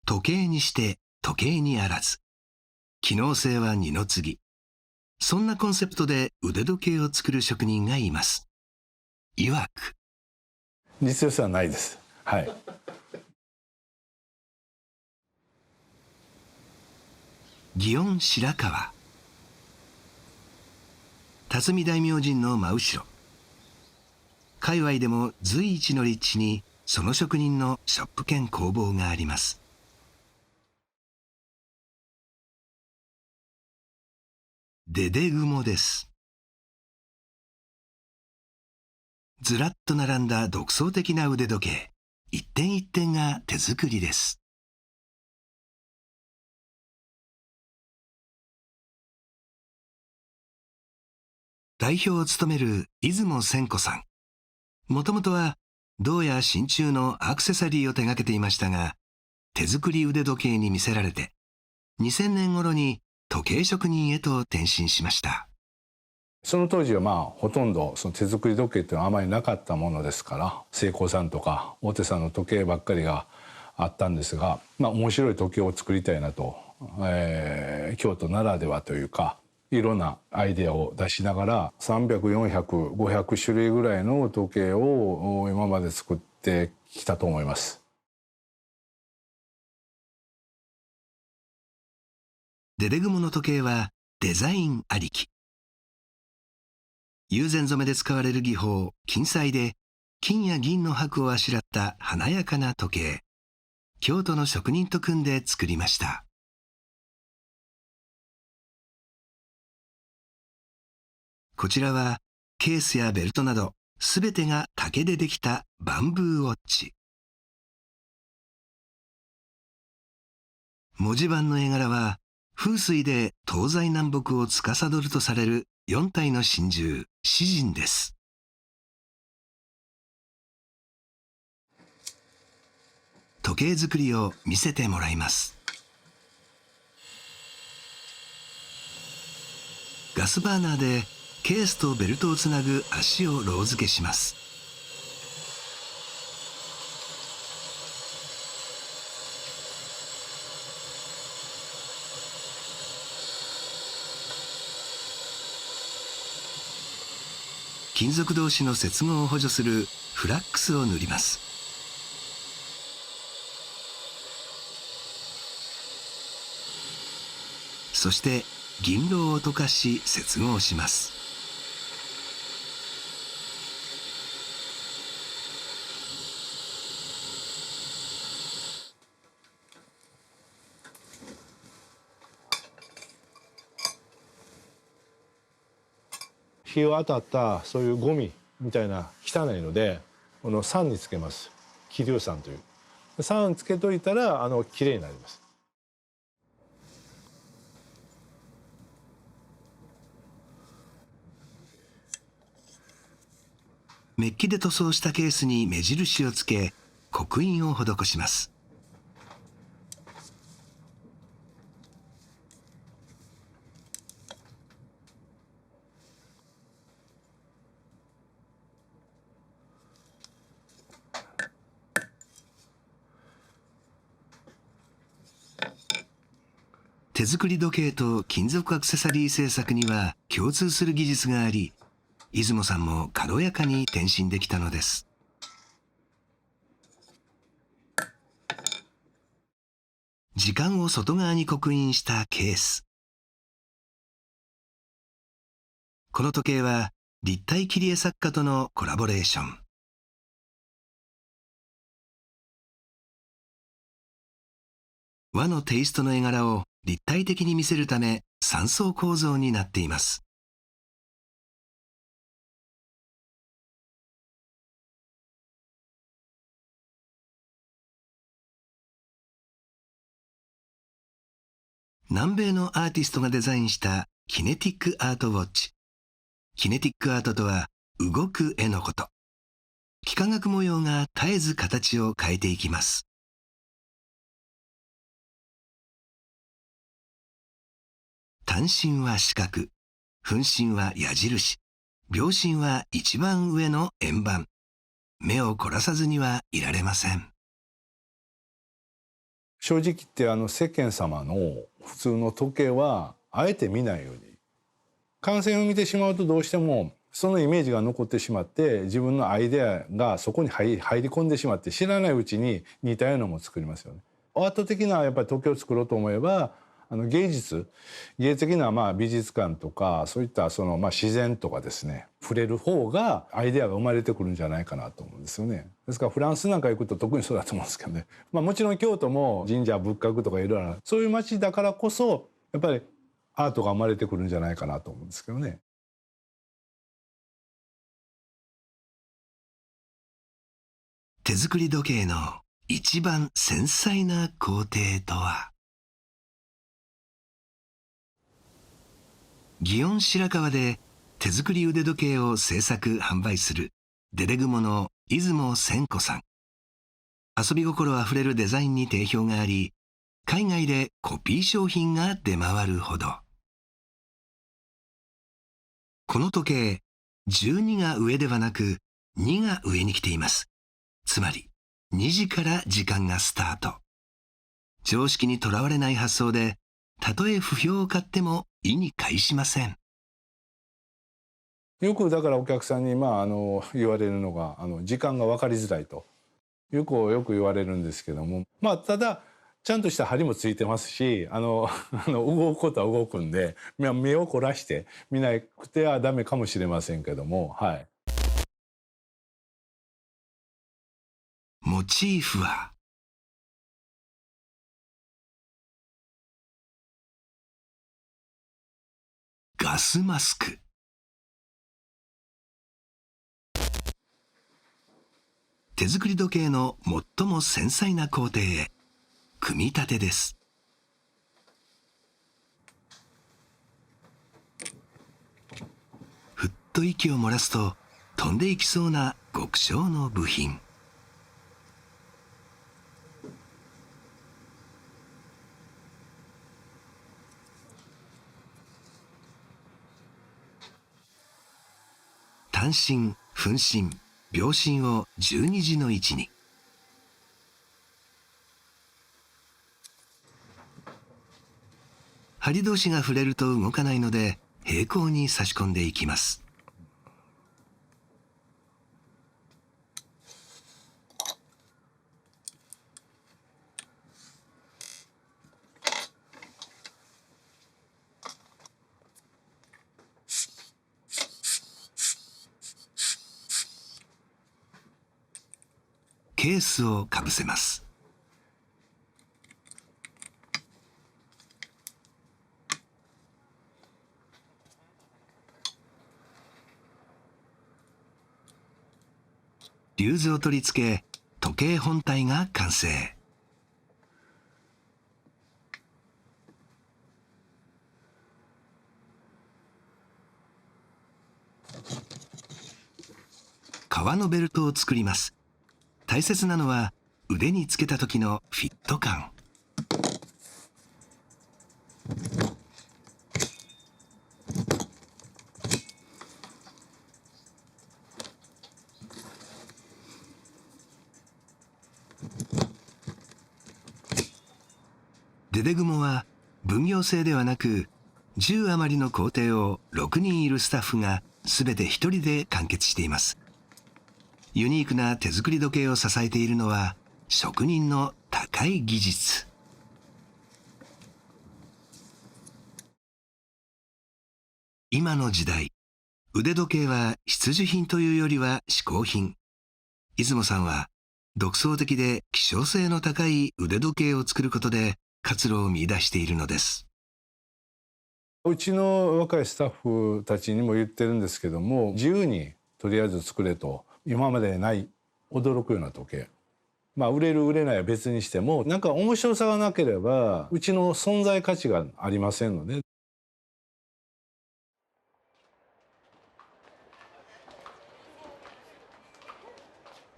時計にして時計にあらず。機能性は二の次。そんなコンセプトで腕時計を作る職人がいます。いわく。実用性はないです。はい。祇園白川。辰巳大明神の真後ろ。界隈でも随一の立地にその職人のショップ兼工房があります。デデグモです。ずらっと並んだ独創的な腕時計。一点一点が手作りです。代表を務める出雲千子さん。もともとは銅や真鍮のアクセサリーを手掛けていましたが、手作り腕時計に魅せられて、2000年頃に時計職人へと転身しました。その当時はほとんどその手作り時計っていうのはあまりなかったものですから、セイコーさんとか大手さんの時計ばっかりがあったんですが、面白い時計を作りたいなと、京都ならではというか、いろんなアイデアを出しながら300、400、500種類ぐらいの時計を今まで作ってきたと思います。デデグモの時計はデザインありき。友禅染めで使われる技法、金彩で金や銀の箔をあしらった華やかな時計。京都の職人と組んで作りました。こちらはケースやベルトなどすべてが竹でできたバンブーウォッチ。文字盤の絵柄は風水で東西南北を司るとされる4体の神獣、四神です。時計作りを見せてもらいます。ガスバーナーでケースとベルトをつなぐ足をロー付けします。金属同士の接合を補助するフラックスを塗ります。そして銀蝋を溶かし接合します。日を当たったそういうゴミみたいな汚いので、この酸につけます。希硫酸という。酸つけといたらきれいになります。メッキで塗装したケースに目印をつけ、刻印を施します。手作り時計と金属アクセサリー製作には共通する技術があり、出雲さんも軽やかに転身できたのです。時間を外側に刻印したケース。この時計は立体切り絵作家とのコラボレーション。和のテイストの絵柄を立体的に見せるため3層構造になっています。南米のアーティストがデザインしたキネティックアートウォッチ。キネティックアートとは動く絵のこと。幾何学模様が絶えず形を変えていきます。単身は四角、分身は矢印、秒針は一番上の円盤。目を凝らさずにはいられません。正直言って世間様の普通の時計はあえて見ないように、観戦を見てしまうとどうしてもそのイメージが残ってしまって自分のアイデアがそこに入り込んでしまって知らないうちに似たようなものを作りますよね。アート的なやっぱり時計を作ろうと思えば芸術的な美術館とかそういった自然とかですね触れる方がアイデアが生まれてくるんじゃないかなと思うんですよね。ですからフランスなんか行くと特にそうだと思うんですけどね、もちろん京都も神社仏閣とかいろいろあるそういう街だからこそやっぱりアートが生まれてくるんじゃないかなと思うんですけどね。手作り時計の一番繊細な工程とは。祇園白川で手作り腕時計を製作販売するデデグモの出雲千子さん。遊び心あふれるデザインに定評があり、海外でコピー商品が出回るほど。この時計、12が上ではなく2が上に来ています。つまり2時から時間がスタート。常識にとらわれない発想で、たとえ不評を買っても意に介しません。よくだからお客さんに言われるのが時間が分かりづらいとよく言われるんですけども、ただちゃんとした針もついてますし動くことは動くんで目を凝らして見なくてはダメかもしれませんけども、はい。モチーフはガスマスク。手作り時計の最も繊細な工程へ、組み立てです。ふっと息を漏らすと飛んでいきそうな極小の部品。単針、分針、秒針を12時の位置に。針同士が触れると動かないので平行に差し込んでいきます。ケースをかぶせます。リューズを取り付け、時計本体が完成。革のベルトを作ります。大切なのは腕につけた時のフィット感。デデグモは分業制ではなく、10余りの工程を6人いるスタッフが全て一人で完結しています。ユニークな手作り時計を支えているのは職人の高い技術。今の時代、腕時計は必需品というよりは嗜好品。出雲さんは独創的で希少性の高い腕時計を作ることで活路を見出しているのです。うちの若いスタッフたちにも言ってるんですけども、自由にとりあえず作れと。今までない驚くような時計、売れる売れないは別にしてもなんか面白さがなければうちの存在価値がありませんので。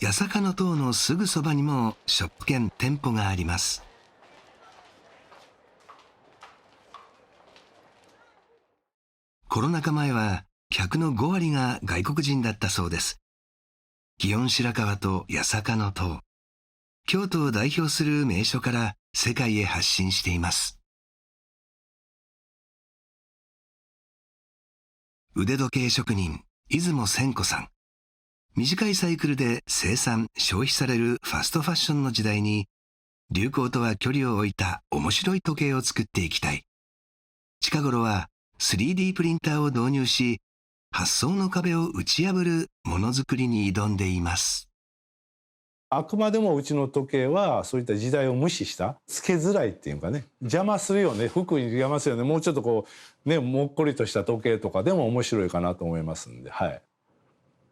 八坂の塔のすぐそばにもショップ兼店舗があります。コロナ禍前は客の5割が外国人だったそうです。祇園白川と八坂の塔、京都を代表する名所から世界へ発信しています。腕時計職人、出雲仙子さん。短いサイクルで生産・消費されるファストファッションの時代に、流行とは距離を置いた面白い時計を作っていきたい。近頃は 3D プリンターを導入し、発想の壁を打ち破るものづくりに挑んでいます。あくまでもうちの時計はそういった時代を無視したつけづらいっていうかね、邪魔するよね、服に邪魔するよね、もうちょっとこうね、もっこりとした時計とかでも面白いかなと思いますんで、はい、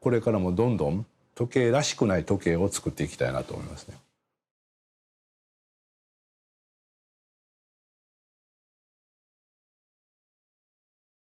これからもどんどん時計らしくない時計を作っていきたいなと思いますね。